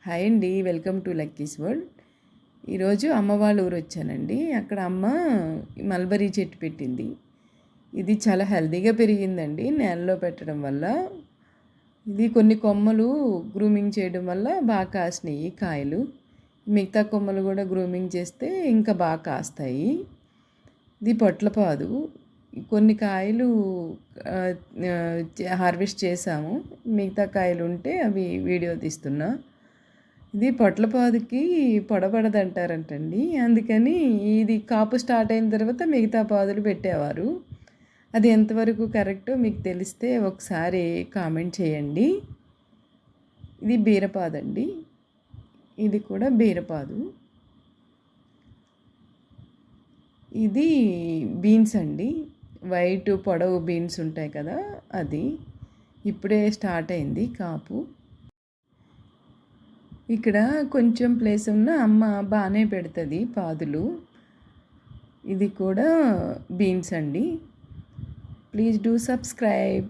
Hi అండి, welcome to Lucky's world. ఈరోజు అమ్మ వాళ్ళ ఊరు వచ్చానండి. అక్కడ అమ్మ మల్బరీ చెట్టు పెట్టింది. ఇది చాలా హెల్తీగా పెరిగిందండి నేలలో పెట్టడం వల్ల. ఇది కొన్ని కొమ్మలు గ్రూమింగ్ చేయడం వల్ల బాగా కాసినాయి కాయలు. మిగతా కొమ్మలు కూడా గ్రూమింగ్ చేస్తే ఇంకా బాగా కాస్తాయి. ఇది పొట్లపాదు. కొన్ని కాయలు హార్వెస్ట్ చేసాము, మిగతా కాయలు ఉంటే అవి వీడియో తీస్తున్నా. ఇది పొట్లపాదుకి పొడబడదంటారంటండి, అందుకని ఇది కాపు స్టార్ట్ అయిన తర్వాత మిగతా పాదులు పెట్టేవారు. అది ఎంతవరకు కరెక్టో మీకు తెలిస్తే ఒకసారి కామెంట్ చేయండి. ఇది బీరపాదండి, ఇది కూడా బీరపాదు. ఇది బీన్స్ అండి, వైట్ పొడవు బీన్స్ ఉంటాయి కదా, అది ఇప్పుడే స్టార్ట్ అయింది కాపు. ఇక్కడ కొంచెం ప్లేస్ ఉన్న అమ్మ బాగానే పెడుతుంది పాదులు. ఇది కూడా బీన్స్ అండి. Please do subscribe.